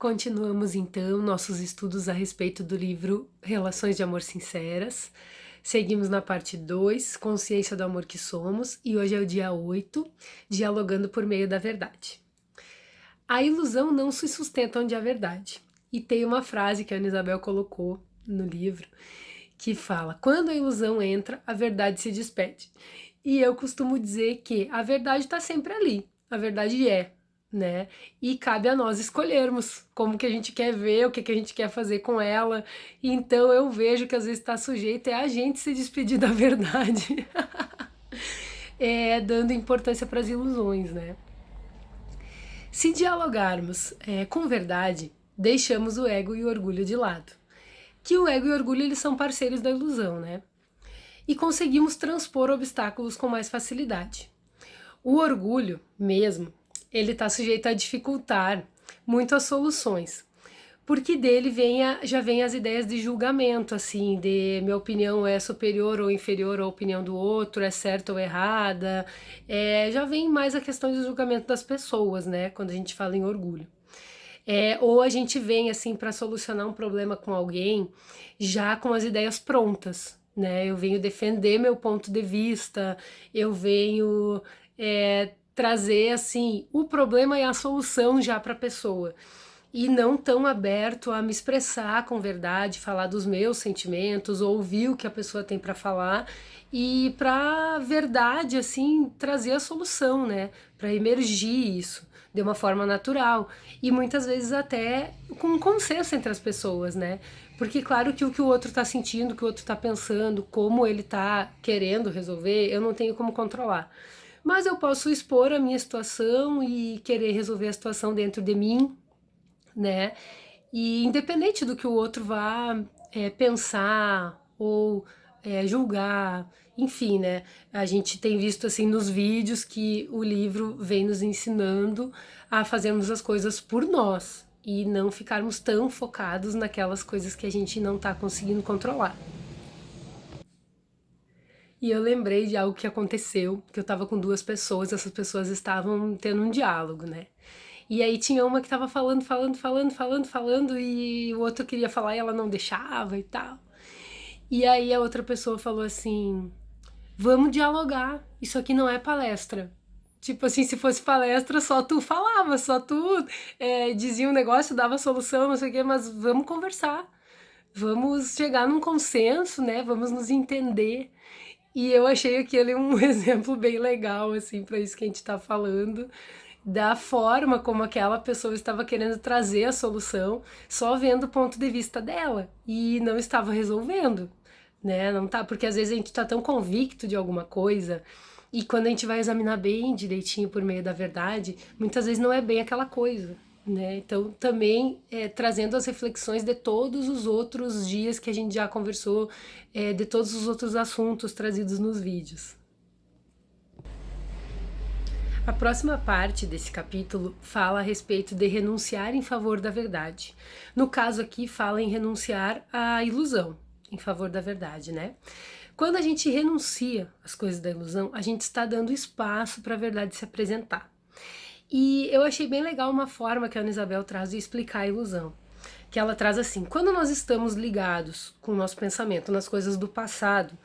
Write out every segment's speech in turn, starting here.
Continuamos então nossos estudos a respeito do livro Relações de Amor Sinceras. Seguimos na parte 2, Consciência do Amor que Somos, e hoje é o dia 8, Dialogando por Meio da Verdade. A ilusão não se sustenta onde há verdade. E tem uma frase que a Ana Isabel colocou no livro que fala: quando a ilusão entra, a verdade se despede. E eu costumo dizer que a verdade está sempre ali, a verdade é, né? E cabe a nós escolhermos como que a gente quer ver, o que a gente quer fazer com ela. Então eu vejo que às vezes está sujeito a gente se despedir da verdade, dando importância para as ilusões, né? Se dialogarmos com verdade, deixamos o ego e o orgulho de lado. Que o ego e o orgulho eles são parceiros da ilusão, né? E conseguimos transpor obstáculos com mais facilidade. O orgulho, mesmo, ele está sujeito a dificultar muito as soluções, porque dele já vem as ideias de julgamento, assim, de minha opinião é superior ou inferior à opinião do outro, é certa ou errada, já vem mais a questão de julgamento das pessoas, né, quando a gente fala em orgulho. Ou a gente vem, assim, para solucionar um problema com alguém já com as ideias prontas, né, eu venho defender meu ponto de vista, eu venho trazer, assim, o problema e a solução já para a pessoa e não tão aberto a me expressar com verdade, falar dos meus sentimentos, ouvir o que a pessoa tem para falar e para verdade assim trazer a solução, né? Para emergir isso de uma forma natural e muitas vezes até com um consenso entre as pessoas, né? Porque claro que o que o outro está sentindo, o que o outro está pensando, como ele está querendo resolver, eu não tenho como controlar. Mas eu posso expor a minha situação e querer resolver a situação dentro de mim, né? E independente do que o outro vá pensar ou julgar, enfim, né? A gente tem visto assim nos vídeos que o livro vem nos ensinando a fazermos as coisas por nós e não ficarmos tão focados naquelas coisas que a gente não está conseguindo controlar. E eu lembrei de algo que aconteceu, que eu estava com duas pessoas, essas pessoas estavam tendo um diálogo, né? E aí tinha uma que tava falando, e o outro queria falar e ela não deixava e tal. E aí a outra pessoa falou assim: vamos dialogar, isso aqui não é palestra. Tipo assim, se fosse palestra, só tu falava, só tu dizia um negócio, dava solução, não sei o quê, mas vamos conversar. Vamos chegar num consenso, né? Vamos nos entender. E eu achei aquele um exemplo bem legal, assim, para isso que a gente tá falando, da forma como aquela pessoa estava querendo trazer a solução, só vendo o ponto de vista dela e não estava resolvendo, né? Não tá, porque às vezes a gente está tão convicto de alguma coisa e quando a gente vai examinar bem direitinho por meio da verdade, muitas vezes não é bem aquela coisa, né? Então também trazendo as reflexões de todos os outros dias que a gente já conversou, de todos os outros assuntos trazidos nos vídeos. A próxima parte desse capítulo fala a respeito de renunciar em favor da verdade. No caso aqui, fala em renunciar à ilusão, em favor da verdade, né? Quando a gente renuncia às coisas da ilusão, a gente está dando espaço para a verdade se apresentar. E eu achei bem legal uma forma que a Ana Isabel traz de explicar a ilusão. Que ela traz assim: quando nós estamos ligados com o nosso pensamento nas coisas do passado,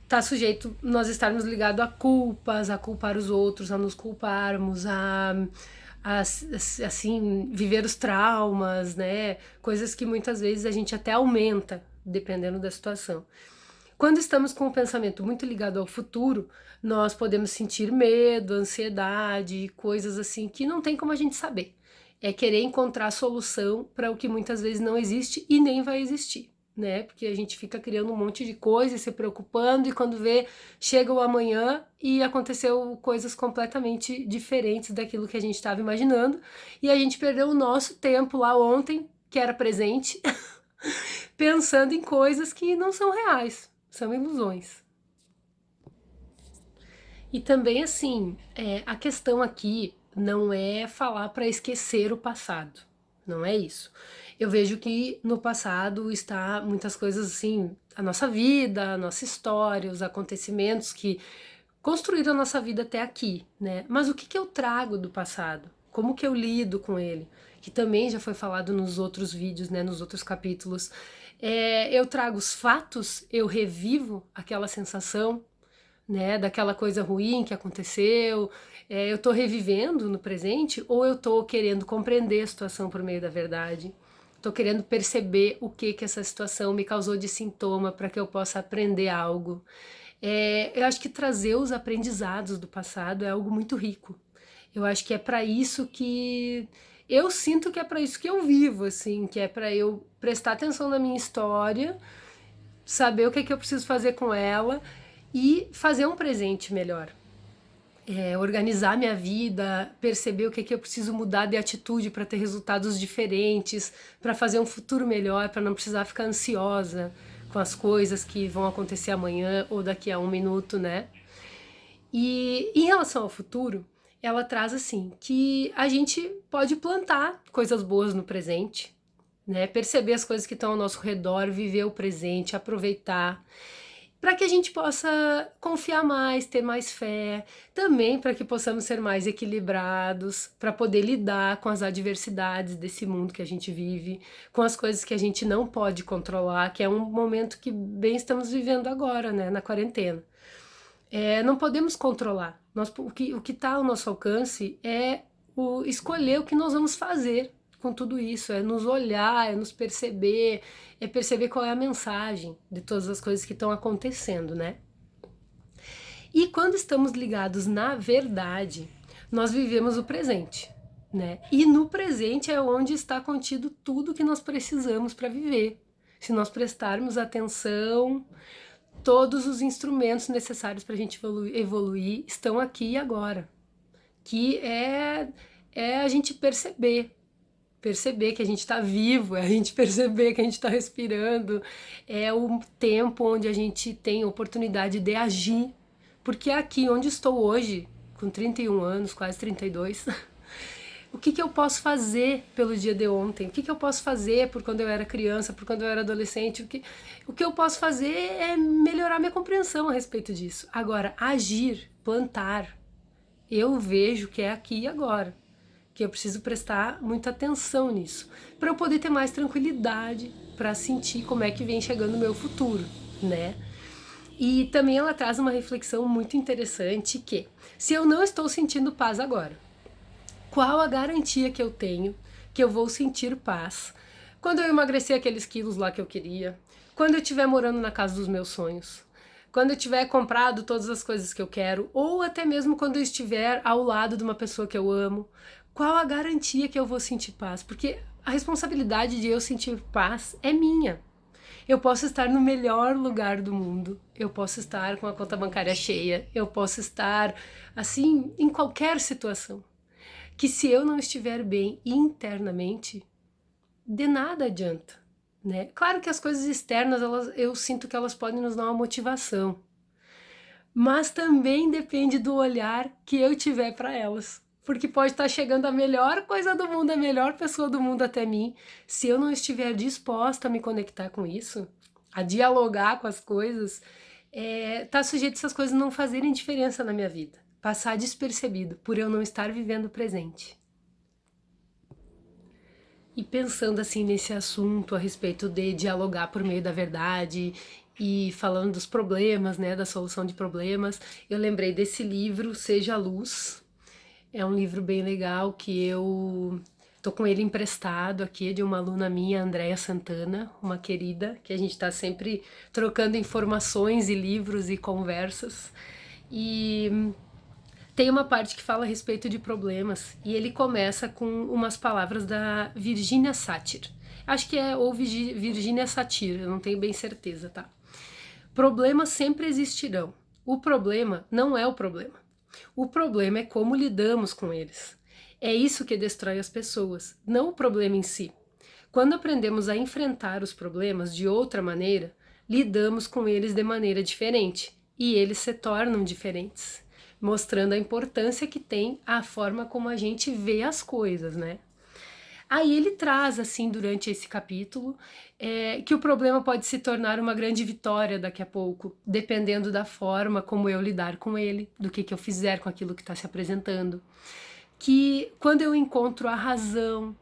tá sujeito nós estarmos ligados a culpas, a culpar os outros, a nos culparmos, a assim, viver os traumas, né? Coisas que muitas vezes a gente até aumenta, dependendo da situação. Quando estamos com o pensamento muito ligado ao futuro, nós podemos sentir medo, ansiedade, coisas assim que não tem como a gente saber. É querer encontrar solução para o que muitas vezes não existe e nem vai existir, né? Porque a gente fica criando um monte de coisa e se preocupando e quando vê, chega o amanhã e aconteceu coisas completamente diferentes daquilo que a gente estava imaginando e a gente perdeu o nosso tempo lá ontem, que era presente, pensando em coisas que não são reais, são ilusões. E também assim, a questão aqui não é falar para esquecer o passado, não é isso. Eu vejo que no passado está muitas coisas assim, a nossa vida, a nossa história, os acontecimentos que construíram a nossa vida até aqui, né? Mas o que eu trago do passado? como que eu lido com ele, que também já foi falado nos outros vídeos, né, nos outros capítulos. Eu trago os fatos, eu revivo aquela sensação, né, daquela coisa ruim que aconteceu, eu tô revivendo no presente ou eu tô querendo compreender a situação por meio da verdade? Tô querendo perceber o que essa situação me causou de sintoma para que eu possa aprender algo. Eu acho que trazer os aprendizados do passado é algo muito rico. Eu acho que é para isso que eu sinto que é para isso que eu vivo, assim, que é para eu prestar atenção na minha história, saber o que eu preciso fazer com ela e fazer um presente melhor. Organizar minha vida, perceber o que eu preciso mudar de atitude para ter resultados diferentes, para fazer um futuro melhor, para não precisar ficar ansiosa com as coisas que vão acontecer amanhã ou daqui a um minuto, né? E em relação ao futuro, ela traz assim que a gente pode plantar coisas boas no presente, né? Perceber as coisas que estão ao nosso redor, viver o presente, aproveitar, para que a gente possa confiar mais, ter mais fé, também para que possamos ser mais equilibrados, para poder lidar com as adversidades desse mundo que a gente vive, com as coisas que a gente não pode controlar, que é um momento que bem estamos vivendo agora, né, na quarentena. Não podemos controlar. O que está ao nosso alcance é escolher o que nós vamos fazer com tudo isso, é nos olhar, é nos perceber, é perceber qual é a mensagem de todas as coisas que estão acontecendo, né? E quando estamos ligados na verdade, nós vivemos o presente, né? E no presente é onde está contido tudo que nós precisamos para viver. Se nós prestarmos atenção, todos os instrumentos necessários para a gente evoluir estão aqui e agora. Que é a gente perceber que a gente está vivo, é a gente perceber que a gente está respirando, é o tempo onde a gente tem oportunidade de agir, porque aqui onde estou hoje, com 31 anos, quase 32, o que eu posso fazer pelo dia de ontem? O que eu posso fazer por quando eu era criança, por quando eu era adolescente? O que eu posso fazer é melhorar minha compreensão a respeito disso. Agora, agir, plantar, eu vejo que é aqui e agora, que eu preciso prestar muita atenção nisso, para eu poder ter mais tranquilidade, para sentir como é que vem chegando o meu futuro, né? E também ela traz uma reflexão muito interessante que, se eu não estou sentindo paz agora, qual a garantia que eu tenho que eu vou sentir paz quando eu emagrecer aqueles quilos lá que eu queria, quando eu estiver morando na casa dos meus sonhos, quando eu tiver comprado todas as coisas que eu quero, ou até mesmo quando eu estiver ao lado de uma pessoa que eu amo, qual a garantia que eu vou sentir paz? Porque a responsabilidade de eu sentir paz é minha. Eu posso estar no melhor lugar do mundo, eu posso estar com a conta bancária cheia, eu posso estar, assim, em qualquer situação, que se eu não estiver bem internamente, de nada adianta, né? Claro que as coisas externas, eu sinto que elas podem nos dar uma motivação, mas também depende do olhar que eu tiver para elas, porque pode estar chegando a melhor coisa do mundo, a melhor pessoa do mundo até mim, se eu não estiver disposta a me conectar com isso, a dialogar com as coisas, tá sujeito a essas coisas não fazerem diferença na minha vida, passar despercebido por eu não estar vivendo o presente. E pensando assim nesse assunto a respeito de dialogar por meio da verdade e falando dos problemas, né, da solução de problemas, eu lembrei desse livro, Seja a Luz. É um livro bem legal que eu tô com ele emprestado aqui de uma aluna minha, Andréia Santana, uma querida, que a gente tá sempre trocando informações e livros e conversas. E tem uma parte que fala a respeito de problemas e ele começa com umas palavras da Virginia Satir. Acho que ou Virginia Satir, eu não tenho bem certeza, tá? Problemas sempre existirão. O problema não é o problema. O problema é como lidamos com eles. É isso que destrói as pessoas, não o problema em si. Quando aprendemos a enfrentar os problemas de outra maneira, lidamos com eles de maneira diferente e eles se tornam diferentes, mostrando a importância que tem a forma como a gente vê as coisas, né? Aí ele traz, assim, durante esse capítulo, que o problema pode se tornar uma grande vitória daqui a pouco, dependendo da forma como eu lidar com ele, do que eu fizer com aquilo que está se apresentando. que quando eu encontro a razão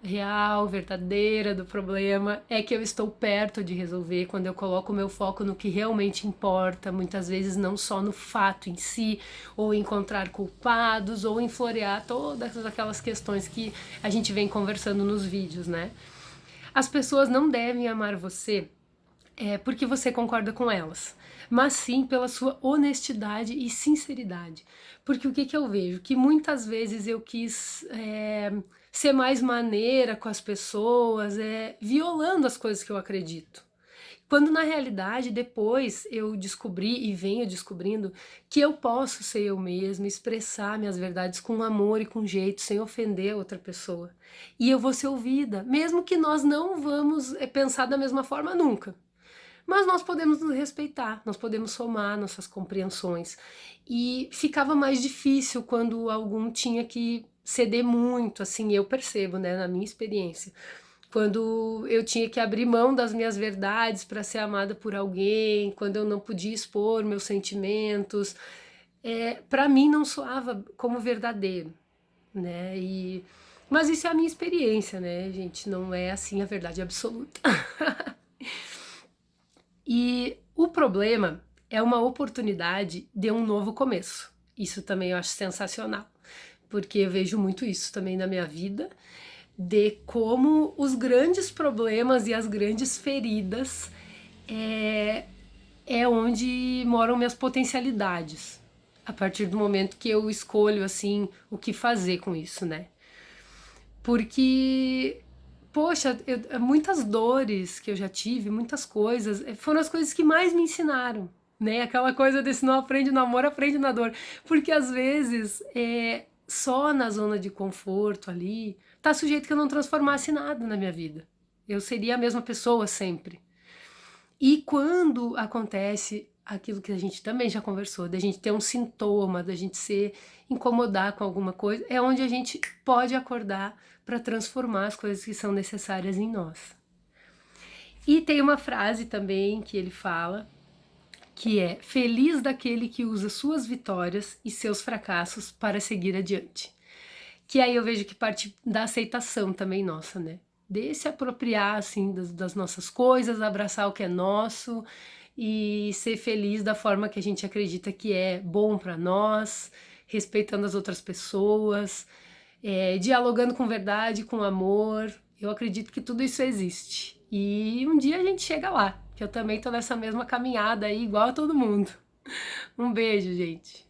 real, verdadeira do problema, é que eu estou perto de resolver, quando eu coloco o meu foco no que realmente importa, muitas vezes não só no fato em si, ou encontrar culpados, ou em florear todas aquelas questões que a gente vem conversando nos vídeos, né? As pessoas não devem amar você porque você concorda com elas, mas sim pela sua honestidade e sinceridade. Porque o que, que eu vejo? Que muitas vezes eu quis ser mais maneira com as pessoas, violando as coisas que eu acredito. Quando na realidade depois eu descobri e venho descobrindo que eu posso ser eu mesma, expressar minhas verdades com amor e com jeito, sem ofender a outra pessoa. E eu vou ser ouvida, mesmo que nós não vamos pensar da mesma forma nunca. Mas nós podemos nos respeitar, nós podemos somar nossas compreensões. E ficava mais difícil quando algum tinha que ceder muito, assim, eu percebo, né, na minha experiência. Quando eu tinha que abrir mão das minhas verdades para ser amada por alguém, quando eu não podia expor meus sentimentos, para mim não soava como verdadeiro, né? Mas isso é a minha experiência, né, gente? Não é assim a verdade absoluta. E o problema é uma oportunidade de um novo começo. Isso também eu acho sensacional, porque eu vejo muito isso também na minha vida, de como os grandes problemas e as grandes feridas é onde moram minhas potencialidades. A partir do momento que eu escolho assim o que fazer com isso, né? Porque poxa, muitas dores que eu já tive, muitas coisas, foram as coisas que mais me ensinaram, né? Aquela coisa desse não aprende no amor, aprende na dor. Porque às vezes, só na zona de conforto ali, tá sujeito que eu não transformasse nada na minha vida. Eu seria a mesma pessoa sempre. E quando acontece aquilo que a gente também já conversou, da gente ter um sintoma, da gente se incomodar com alguma coisa, é onde a gente pode acordar para transformar as coisas que são necessárias em nós. E tem uma frase também que ele fala, que é: feliz daquele que usa suas vitórias e seus fracassos para seguir adiante. Que aí eu vejo que parte da aceitação também nossa, né? De se apropriar, assim, das nossas coisas, abraçar o que é nosso e ser feliz da forma que a gente acredita que é bom para nós, respeitando as outras pessoas, dialogando com verdade, com amor. Eu acredito que tudo isso existe. E um dia a gente chega lá, que eu também tô nessa mesma caminhada aí, igual a todo mundo. Um beijo, gente.